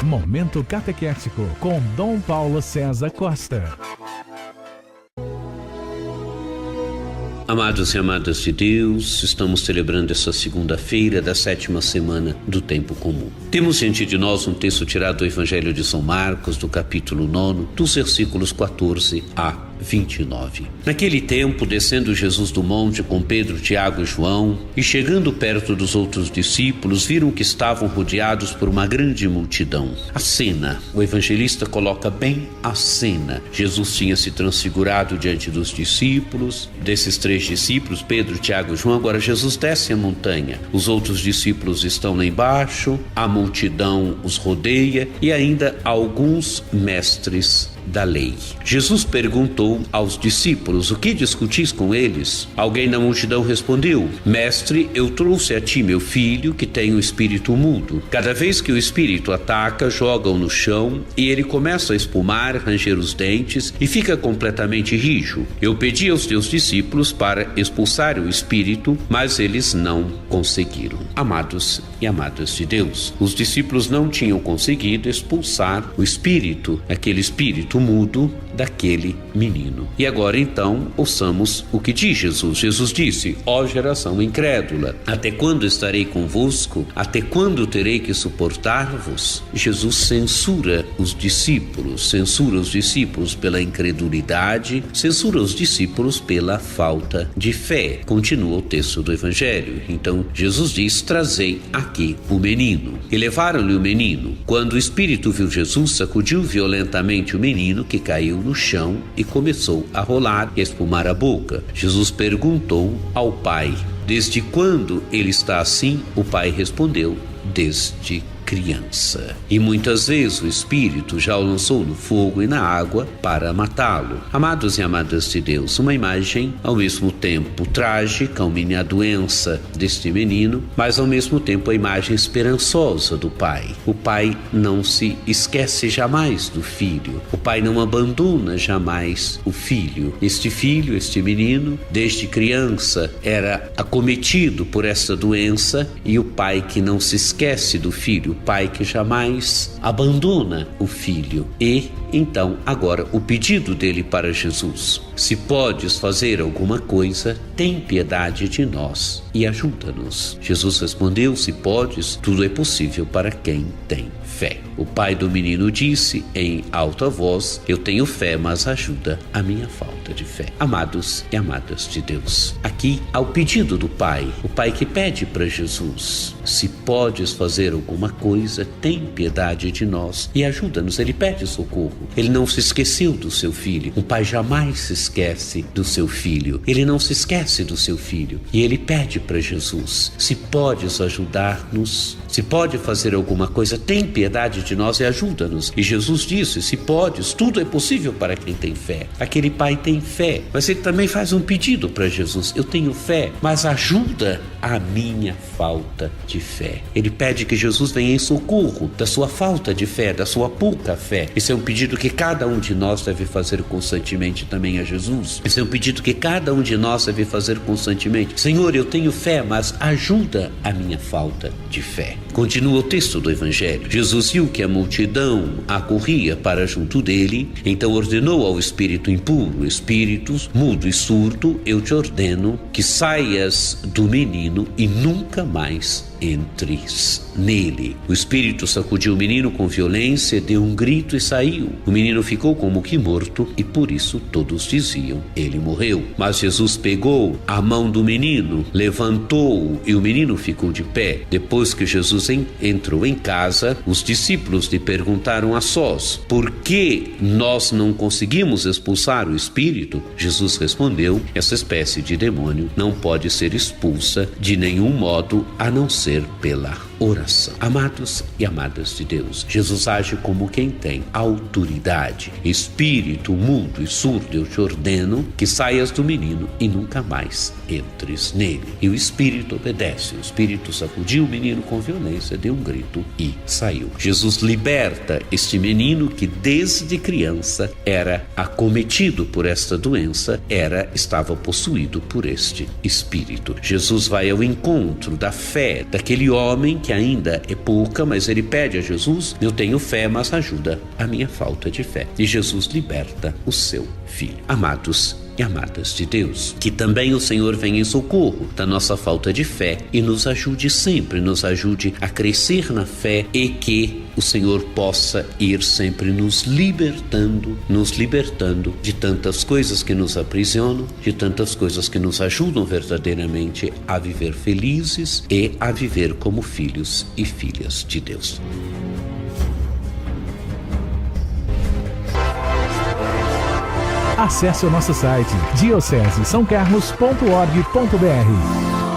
Momento Catequético com Dom Paulo César Costa. Amados e amadas de Deus, estamos celebrando essa segunda-feira da 7ª semana do Tempo Comum. Temos diante de nós um texto tirado do Evangelho de São Marcos, do capítulo 9, dos versículos 14 a 29. Naquele tempo, descendo Jesus do monte com Pedro, Tiago e João, e chegando perto dos outros discípulos, viram que estavam rodeados por uma grande multidão. A cena, o evangelista coloca bem a cena. Jesus tinha se transfigurado diante dos discípulos, desses 3 discípulos, Pedro, Tiago e João. Agora Jesus desce a montanha, os outros discípulos estão lá embaixo, a multidão os rodeia e ainda alguns mestres da lei. Jesus perguntou aos discípulos: o que discutis com eles? Alguém na multidão respondeu: Mestre, eu trouxe a ti meu filho que tem o espírito mudo. Cada vez que o espírito ataca, joga-o no chão e ele começa a espumar, ranger os dentes e fica completamente rijo. Eu pedi aos teus discípulos para expulsar o espírito, mas eles não conseguiram. Amados e amadas de Deus, os discípulos não tinham conseguido expulsar o espírito, aquele espírito mudo daquele menino. E agora então ouçamos o que diz Jesus. Jesus disse: ó geração incrédula, até quando estarei convosco? Até quando terei que suportar-vos? Jesus censura os discípulos pela incredulidade, censura os discípulos pela falta de fé. Continua o texto do Evangelho. Então Jesus diz: trazei aqui o menino. E levaram-lhe o menino. Quando o espírito viu Jesus, sacudiu violentamente o menino, que caiu no chão e começou a rolar e a espumar a boca. Jesus perguntou ao pai: desde quando ele está assim? O pai respondeu: desde criança. E muitas vezes o espírito já o lançou no fogo e na água para matá-lo. Amados e amadas de Deus, uma imagem ao mesmo tempo trágica, a doença deste menino, mas ao mesmo tempo a imagem esperançosa do pai. O pai não se esquece jamais do filho. O pai não abandona jamais o filho. Este menino, desde criança, era acometido por essa doença, e o pai que não se esquece do filho, o pai que jamais abandona o filho. E então agora o pedido dele para Jesus: se podes fazer alguma coisa, tem piedade de nós e ajuda-nos. Jesus respondeu: se podes, tudo é possível para quem tem fé. O pai do menino disse em alta voz: eu tenho fé, mas ajuda a minha falta de fé. Amados e amadas de Deus, aqui há o pedido do pai, o pai que pede para Jesus: se podes fazer alguma coisa, tem piedade de nós e ajuda-nos. Ele pede socorro. Ele não se esqueceu do seu filho. Um pai jamais se esquece do seu filho. Ele não se esquece do seu filho. E ele pede para Jesus: se podes ajudar-nos, se pode fazer alguma coisa, tem piedade de nós e ajuda-nos. E Jesus disse: se podes, tudo é possível para quem tem fé. Aquele pai tem fé, mas ele também faz um pedido para Jesus: eu tenho fé, mas ajuda a minha falta de fé. Ele pede que Jesus venha em socorro da sua falta de fé, da sua pouca fé. Esse é um pedido que cada um de nós deve fazer constantemente também a Jesus. Esse é um pedido que cada um de nós deve fazer constantemente: Senhor, eu tenho fé, mas ajuda a minha falta de fé. Continua o texto do Evangelho. Jesus viu que a multidão acorria para junto dele, então ordenou ao espírito impuro: espírito mudo e surdo, eu te ordeno que saias do menino e nunca mais entres nele. O espírito sacudiu o menino com violência, deu um grito e saiu. O menino ficou como que morto, e por isso todos diziam: ele morreu. Mas Jesus pegou a mão do menino, levantou-o e o menino ficou de pé. Depois que Jesus entrou em casa, os discípulos lhe perguntaram a sós: por que nós não conseguimos expulsar o espírito? Jesus respondeu: essa espécie de demônio não pode ser expulsa de nenhum modo a não ser pela oração. Amados e amadas de Deus, Jesus age como quem tem autoridade. Espírito mudo e surdo, eu te ordeno que saias do menino e nunca mais entres nele. E o espírito obedece. O espírito sacudiu o menino com violência, deu um grito e saiu. Jesus liberta este menino que desde criança era acometido por essa desta doença estava possuído por este espírito. Jesus vai ao encontro da fé daquele homem que ainda é pouca, mas ele pede a Jesus: eu tenho fé, mas ajuda a minha falta de fé. E Jesus liberta o seu filho. Amados e amadas de Deus, que também o Senhor venha em socorro da nossa falta de fé e nos ajude sempre, nos ajude a crescer na fé, e que o Senhor possa ir sempre nos libertando de tantas coisas que nos aprisionam, de tantas coisas que nos ajudam verdadeiramente a viver felizes e a viver como filhos e filhas de Deus. Acesse o nosso site diocesesaocarlos.org.br.